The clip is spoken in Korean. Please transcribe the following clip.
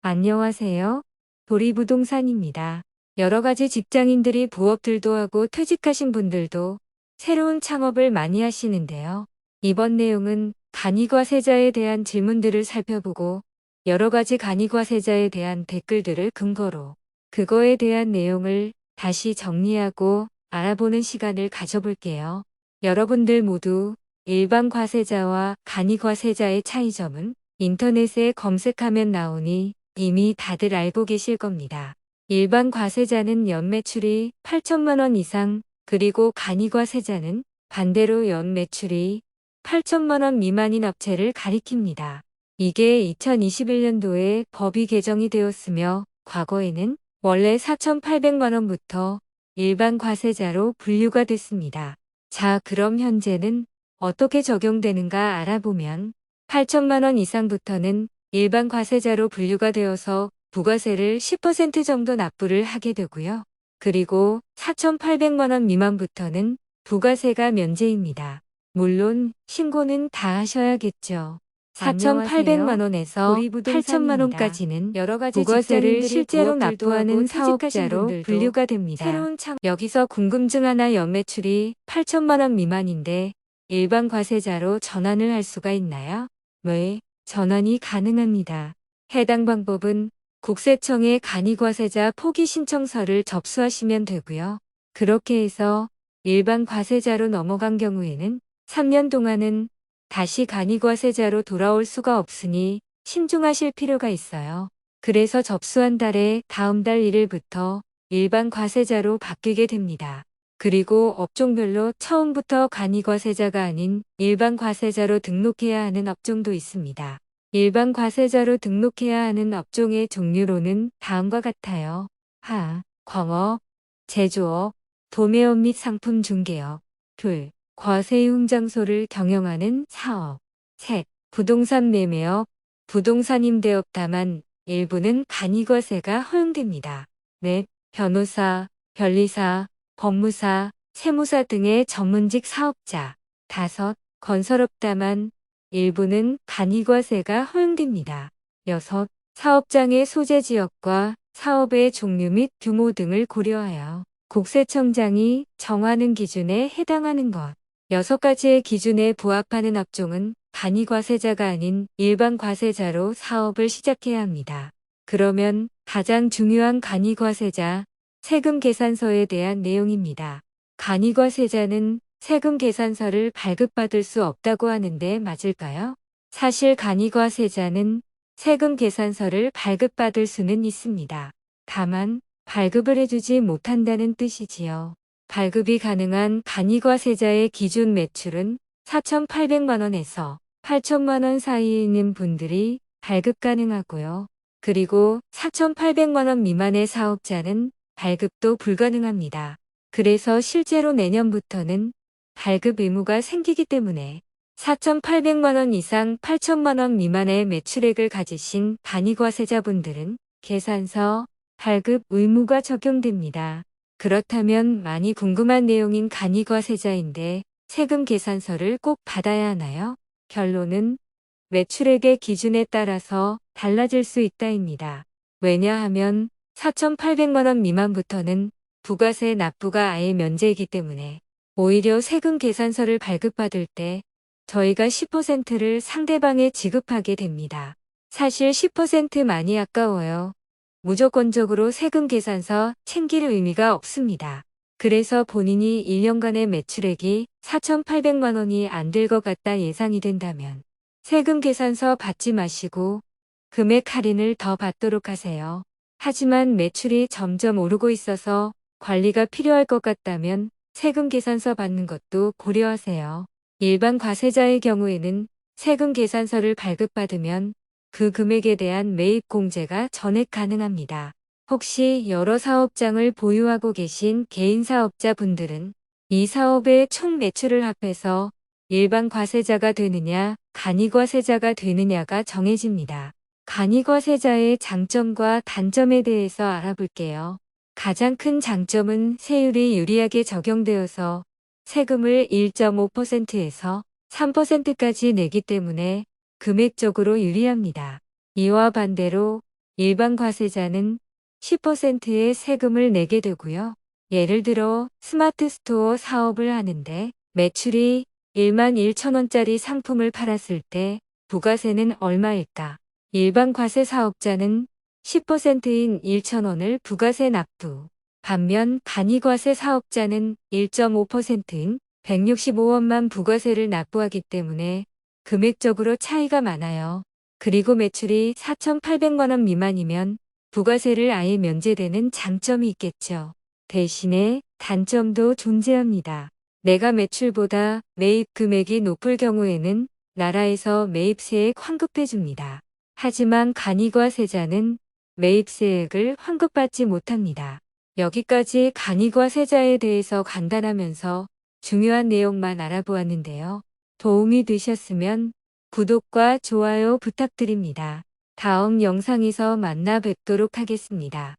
안녕하세요. 도리부동산입니다. 여러 가지 직장인들이 부업들도 하고 퇴직하신 분들도 새로운 창업을 많이 하시는데요. 이번 내용은 간이과세자에 대한 질문들을 살펴보고 여러 가지 간이과세자에 대한 댓글들을 근거로 그거에 대한 내용을 다시 정리하고 알아보는 시간을 가져볼게요. 여러분들 모두 일반 과세자와 간이과세자의 차이점은 인터넷에 검색하면 나오니 이미 다들 알고 계실 겁니다. 일반 과세자는 연매출이 8천만 원 이상, 그리고 간이과세자는 반대로 연매출이 8천만 원 미만인 업체를 가리킵니다. 이게 2021년도에 법이 개정이 되었으며 과거에는 원래 4,800만 원부터 일반 과세자로 분류가 됐습니다. 자, 그럼 현재는 어떻게 적용되는가 알아보면 8천만 원 이상부터는 일반 과세자로 분류가 되어서 부가세를 10% 정도 납부를 하게 되고요. 그리고 4,800만 원 미만부터는 부가세가 면제입니다. 물론 신고는 다 하셔야겠죠. 4,800만 원에서 8천만 원까지는 여러 가지 부가세를 실제로 납부하는 사업자로 분류가 됩니다. 여기서 궁금증 하나, 연매출이 8천만 원 미만인데 일반 과세자로 전환을 할 수가 있나요? 네, 전환이 가능합니다. 해당 방법은 국세청에 간이과세자 포기 신청서를 접수하시면 되고요. 그렇게 해서 일반 과세자로 넘어간 경우에는 3년 동안은 다시 간이과세자로 돌아올 수가 없으니 신중하실 필요가 있어요. 그래서 접수한 달에 다음 달 1일부터 일반 과세자로 바뀌게 됩니다. 그리고 업종별로 처음부터 간이과세자가 아닌 일반 과세자로 등록해야 하는 업종도 있습니다. 일반 과세자로 등록해야 하는 업종의 종류로는 다음과 같아요. 하, 광업, 제조업, 도매업 및 상품 중개업. 둘, 과세용 장소를 경영하는 사업. 셋, 부동산 매매업, 부동산 임대업. 다만 일부는 간이과세가 허용됩니다. 넷, 변호사, 변리사, 법무사, 세무사 등의 전문직 사업자. 다섯, 건설업. 다만 일부는 간이과세가 허용됩니다. 여섯, 사업장의 소재 지역과 사업의 종류 및 규모 등을 고려하여 국세청장이 정하는 기준에 해당하는 것. 6가지의 기준에 부합하는 업종은 간이과세자가 아닌 일반 과세자로 사업을 시작해야 합니다. 그러면 가장 중요한 간이과세자, 세금 계산서에 대한 내용입니다. 간이과세자는 세금 계산서를 발급받을 수 없다고 하는데 맞을까요? 사실 간이과세자는 세금 계산서를 발급받을 수는 있습니다. 다만 발급을 해주지 못한다는 뜻이지요. 발급이 가능한 간이과세자의 기준 매출은 4,800만 원에서 8천만 원 사이에 있는 분들이 발급 가능하고요. 그리고 4,800만 원 미만의 사업자는 발급도 불가능합니다. 그래서 실제로 내년부터는 발급 의무가 생기기 때문에 4,800만 원 이상 8천만 원 미만의 매출액을 가지신 간이과세자분들은 계산서 발급 의무가 적용됩니다. 그렇다면 많이 궁금한 내용인 간이과세자인데 세금 계산서를 꼭 받아야 하나요? 결론은 매출액의 기준에 따라서 달라질 수 있다입니다. 왜냐하면 4,800만 원 미만부터는 부가세 납부가 아예 면제이기 때문에 오히려 세금 계산서를 발급받을 때 저희가 10%를 상대방에 지급하게 됩니다. 사실 10% 많이 아까워요. 무조건적으로 세금 계산서 챙길 의미가 없습니다. 그래서 본인이 1년간의 매출액이 4,800만 원이 안 될 것 같다 예상이 된다면 세금 계산서 받지 마시고 금액 할인을 더 받도록 하세요. 하지만 매출이 점점 오르고 있어서 관리가 필요할 것 같다면 세금 계산서 받는 것도 고려하세요. 일반 과세자의 경우에는 세금 계산서를 발급받으면 그 금액에 대한 매입 공제가 전액 가능합니다. 혹시 여러 사업장을 보유하고 계신 개인 사업자분들은 이 사업의 총 매출을 합해서 일반 과세자가 되느냐, 간이과세자가 되느냐가 정해집니다. 간이과세자의 장점과 단점에 대해서 알아볼게요. 가장 큰 장점은 세율이 유리하게 적용되어서 세금을 1.5%에서 3%까지 내기 때문에 금액적으로 유리합니다. 이와 반대로 일반 과세자는 10%의 세금을 내게 되고요. 예를 들어 스마트 스토어 사업을 하는데 매출이 1만 1천 원짜리 상품을 팔았을 때 부가세는 얼마일까? 일반 과세 사업자는 10%인 1천 원을 부가세 납부. 반면 간이과세 사업자는 1.5%인 165원만 부가세를 납부하기 때문에 금액적으로 차이가 많아요. 그리고 매출이 4,800만 원 미만이면 부가세를 아예 면제되는 장점이 있겠죠. 대신에 단점도 존재합니다. 내가 매출보다 매입 금액이 높을 경우에는 나라에서 매입세액 환급해 줍니다. 하지만 간이과세자는 매입세액을 환급받지 못합니다. 여기까지 간이과세자에 대해서 간단하면서 중요한 내용만 알아보았는데요. 도움이 되셨으면 구독과 좋아요 부탁드립니다. 다음 영상에서 만나 뵙도록 하겠습니다.